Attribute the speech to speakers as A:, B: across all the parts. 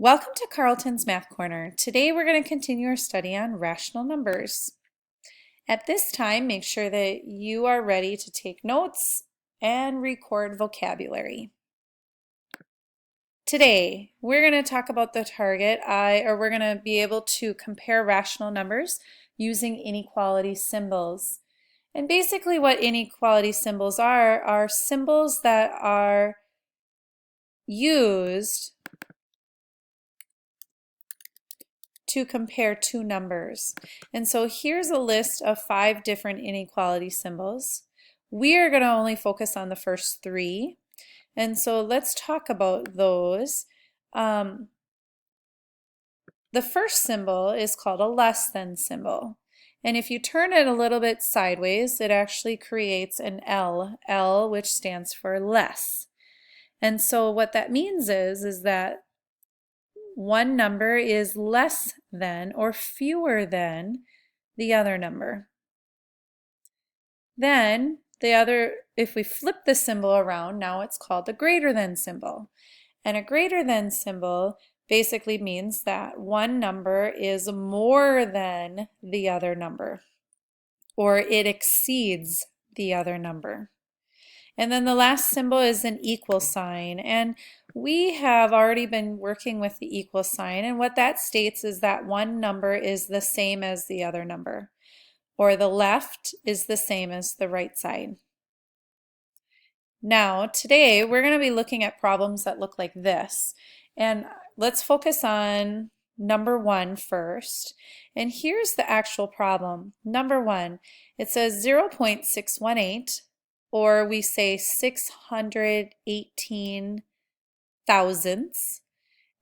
A: Welcome to Carlton's Math Corner. Today we're going to continue our study on rational numbers. At this time, make sure that you are ready to take notes and record vocabulary. Today, we're going to talk about the target we're going to be able to compare rational numbers using inequality symbols. And basically what inequality symbols are symbols that are used to compare two numbers. And so here's a list of 5 different inequality symbols. We are going to only focus on the first 3. And so let's talk about those. The first symbol is called a less than symbol. And if you turn it a little bit sideways, it actually creates an L, which stands for less. And so what that means is that one number is less than or fewer than the other number. Then if we flip the symbol around, now it's called the greater than symbol. And a greater than symbol basically means that one number is more than the other number, or it exceeds the other number. And then the last symbol is an equal sign. And we have already been working with the equal sign. And what that states is that one number is the same as the other number, or the left is the same as the right side. Now, today we're going to be looking at problems that look like this. And let's focus on number 1 first. And here's the actual problem. Number 1, it says 0.618, or we say 618 thousandths,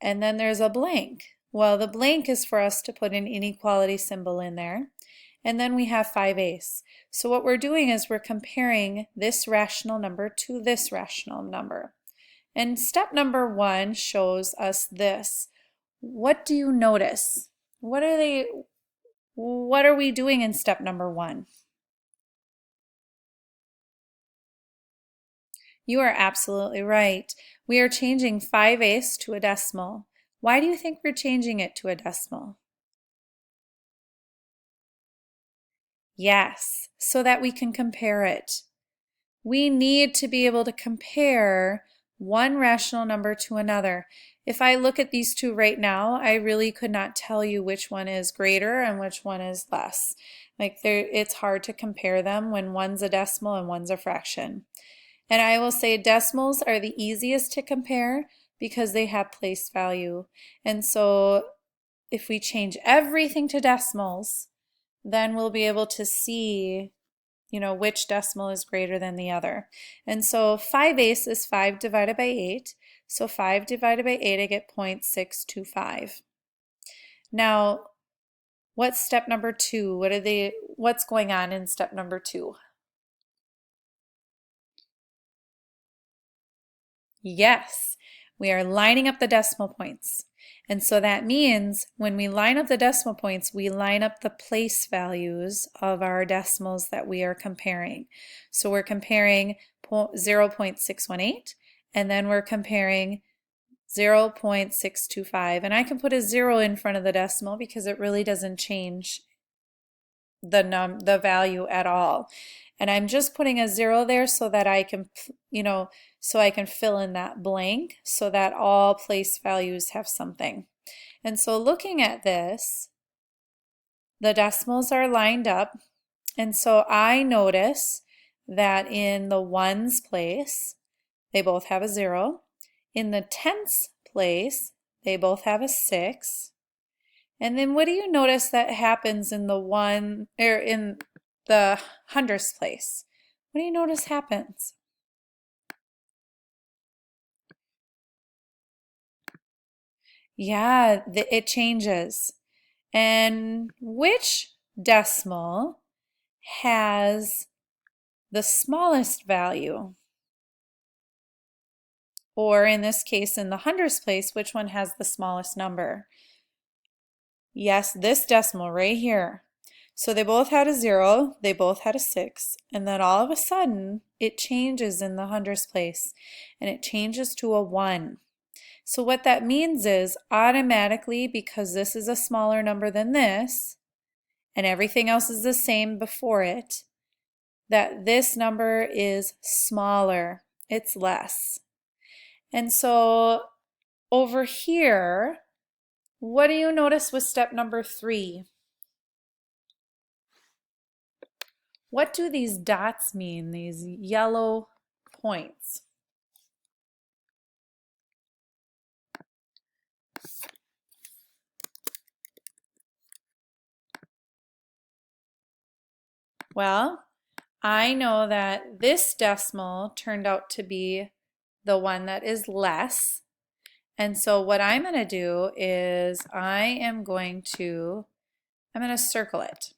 A: and then there's a blank. Well, the blank is for us to put an inequality symbol in there. And then we have 5/8. So what we're doing is we're comparing this rational number to this rational number. And step number 1 shows us this. What do you notice? What are we doing in step number 1? You are absolutely right. We are changing 5/8 to a decimal. Why do you think we're changing it to a decimal? Yes, so that we can compare it. We need to be able to compare one rational number to another. If I look at these two right now, I really could not tell you which one is greater and which one is less. It's hard to compare them when one's a decimal and one's a fraction. And I will say decimals are the easiest to compare because they have place value. And so if we change everything to decimals, then we'll be able to see, which decimal is greater than the other. And so 5/8 is 5 divided by 8. So 5 divided by 8, I get 0.625. Now, what's step number 2? What's going on in step number 2? Yes, we are lining up the decimal points. And so that means when we line up the decimal points, we line up the place values of our decimals that we are comparing. So we're comparing 0.618, and then we're comparing 0.625. And I can put a 0 in front of the decimal because it really doesn't change the value at all. And I'm just putting a 0 there so that I can, so I can fill in that blank so that all place values have something. And so looking at this, the decimals are lined up. And so I notice that in the ones place, they both have a 0. In the tenths place, they both have a 6. And then what do you notice that happens in in the hundredths place? What do you notice happens? Yeah, it changes. And which decimal has the smallest value? Or in this case, in the hundredths place, which one has the smallest number? Yes, this decimal right here. So they both had a 0, they both had a 6, and then all of a sudden it changes in the hundredths place, and it changes to a 1. So what that means is automatically, because this is a smaller number than this, and everything else is the same before it, that this number is smaller. It's less. And so over here, what do you notice with step number 3? What do these dots mean, these yellow points? Well, I know that this decimal turned out to be the one that is less. And so what I'm going to do is I'm going to circle it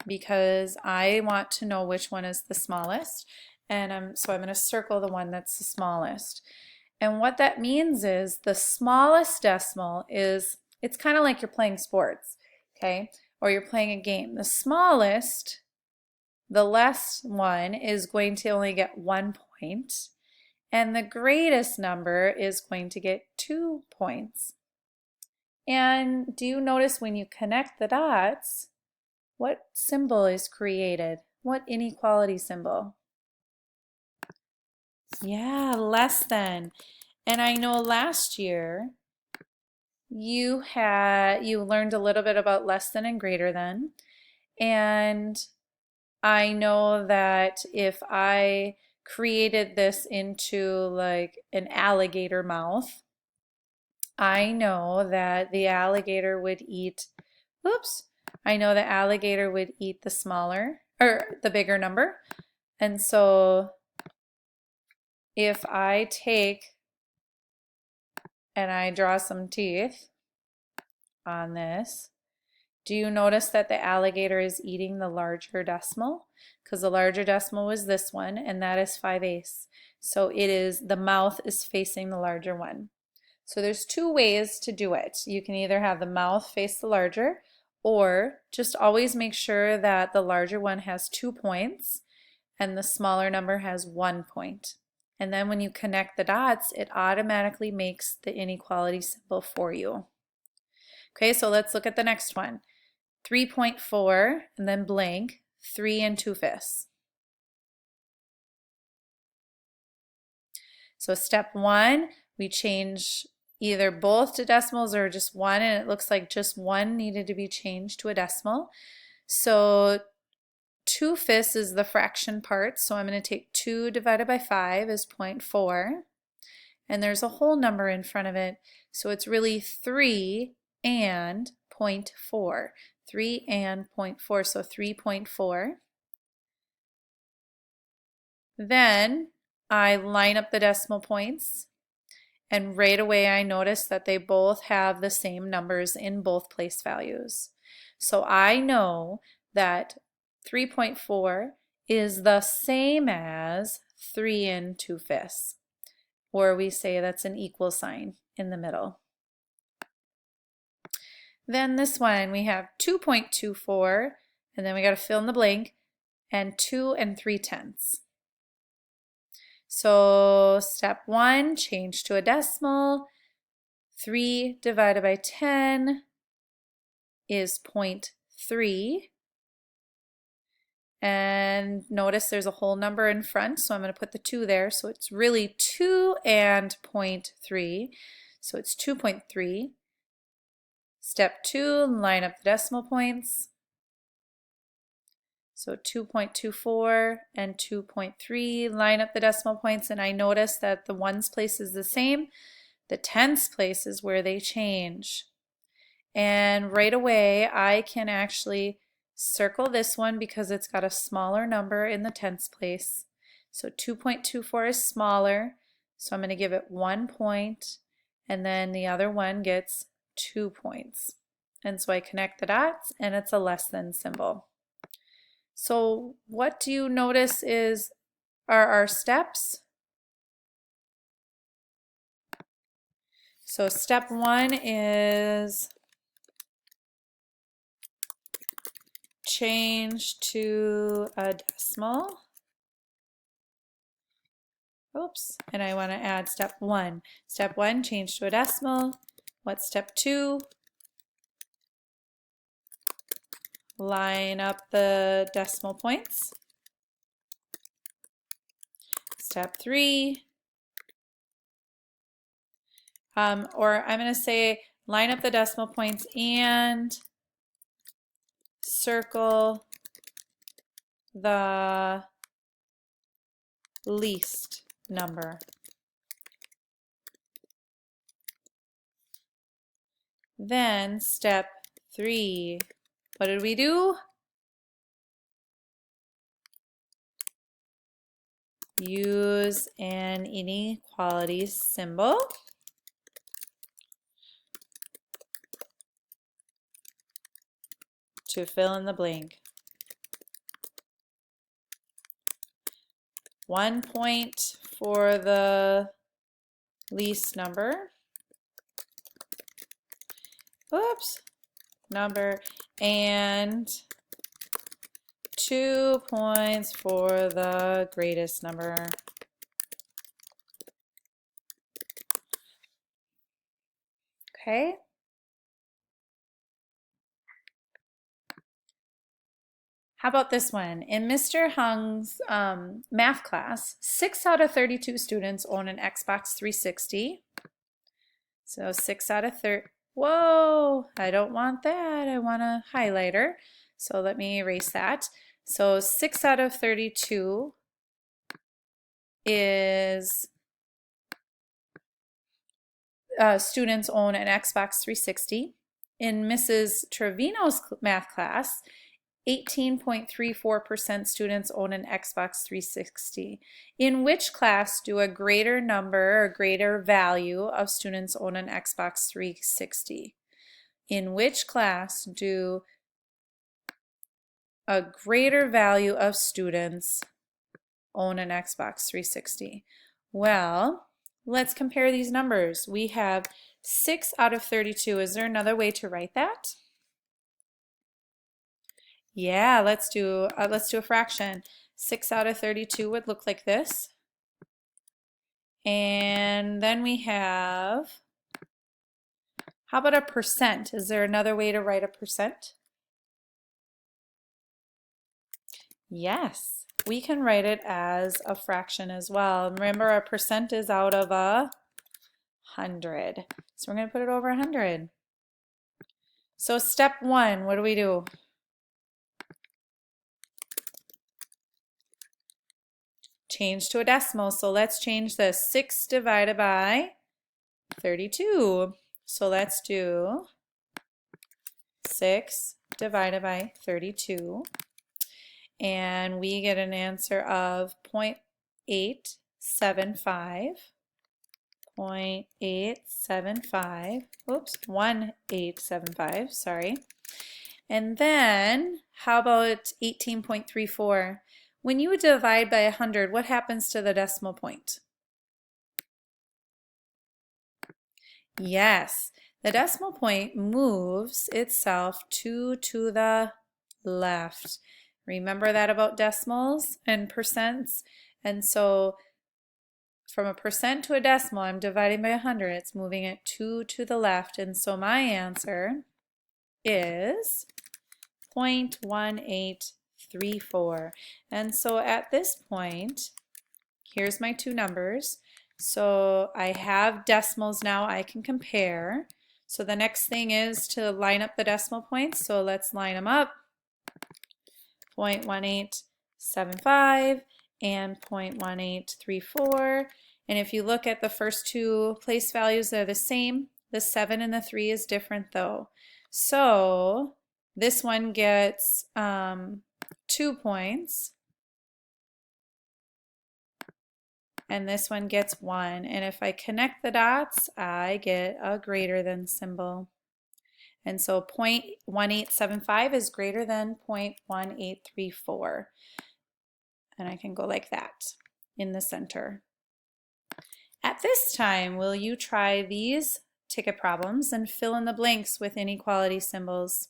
A: because I want to know which one is the smallest. And so I'm going to circle the one that's the smallest. And what that means is the smallest decimal is, it's kind of like you're playing sports, okay? Or you're playing a game. The smallest, the less one, is going to only get 1 point, and the greatest number is going to get 2 points. And do you notice when you connect the dots, what symbol is created? What inequality symbol? Yeah, less than. And I know last year you learned a little bit about less than and greater than. And I know that if I created this into like an alligator mouth, I know that the alligator would eat, I know the alligator would eat the smaller, or the bigger number. And so if I take and I draw some teeth on this, do you notice that the alligator is eating the larger decimal? Because the larger decimal was this one, and that is 5/8. So the mouth is facing the larger one. So there's 2 ways to do it. You can either have the mouth face the larger, or just always make sure that the larger one has 2 points and the smaller number has 1 point. And then when you connect the dots, it automatically makes the inequality symbol for you. Okay, so let's look at the next one. 3.4 and then blank, 3 2/5. So step 1, we change either both to decimals or just one, and it looks like just one needed to be changed to a decimal. So 2/5 is the fraction part, so I'm going to take 2 divided by 5 is 0.4, and there's a whole number in front of it, so it's really 3 and 0.4. 3 and 0.4, so 3.4. Then I line up the decimal points, and right away I notice that they both have the same numbers in both place values. So I know that 3.4 is the same as 3 2/5, or we say that's an equal sign in the middle. Then this one we have 2.24, and then we got to fill in the blank, and 2 3/10. So step 1, change to a decimal. 3 divided by 10 is 0.3. And notice there's a whole number in front, so I'm going to put the 2 there. So it's really 2 and 0.3. So it's 2.3. Step 2, line up the decimal points. So 2.24 and 2.3, line up the decimal points, and I notice that the ones place is the same. The tens place is where they change. And right away I can actually circle this one because it's got a smaller number in the tens place. So 2.24 is smaller, so I'm going to give it 1 point, and then the other one gets 2 points. And so I connect the dots, and it's a less than symbol. So what do you notice are our steps? So step 1 is change to a decimal. Oops, and I want to add step 1. Step 1, change to a decimal. What's step 2? Line up the decimal points. Step 3, or I'm going to say line up the decimal points and circle the least number. Then step 3, what did we do? Use an inequality symbol to fill in the blank. 1 point for the least number. Oops, number, and 2 points for the greatest number. Okay. How about this one? In Mr. Hung's math class, 6 out of 32 students own an Xbox 360. So 6 out of 30. Whoa, I don't want that. I want a highlighter. So let me erase that. So 6 out of 32 is students own an Xbox 360. In Mrs. Trevino's math class, 18.34% students own an Xbox 360. In which class do a greater number or greater value of students own an Xbox 360? In which class do a greater value of students own an Xbox 360? Well, let's compare these numbers. We have 6 out of 32. Is there another way to write that? Yeah, let's do a fraction. 6 out of 32 would look like this. And then we have, how about a percent? Is there another way to write a percent? Yes, we can write it as a fraction as well. Remember, a percent is out of 100. So we're going to put it over 100. So step 1, what do we do? Change to a decimal. So let's change this. 6 divided by 32. So let's do 6 divided by 32. And we get an answer of 0.875. 0.875. Oops, 1875, sorry. And then, how about 18.34? When you divide by 100, what happens to the decimal point? Yes, the decimal point moves itself 2 to the left. Remember that about decimals and percents? And so from a percent to a decimal, I'm dividing by 100. It's moving it 2 to the left. And so my answer is 0.1834. And so at this point, here's my two numbers. So I have decimals now I can compare. So the next thing is to line up the decimal points. So let's line them up. 0.1875 and 0.1834. And if you look at the first two place values, they're the same. The 7 and the 3 is different though. So this one gets 2 points. And this one gets 1. And if I connect the dots, I get a greater than symbol. And so 0.1875 is greater than 0.1834. And I can go like that in the center. At this time, will you try these ticket problems and fill in the blanks with inequality symbols?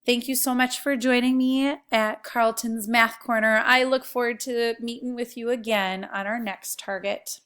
A: Thank you so much for joining me at Carlton's Math Corner. I look forward to meeting with you again on our next target.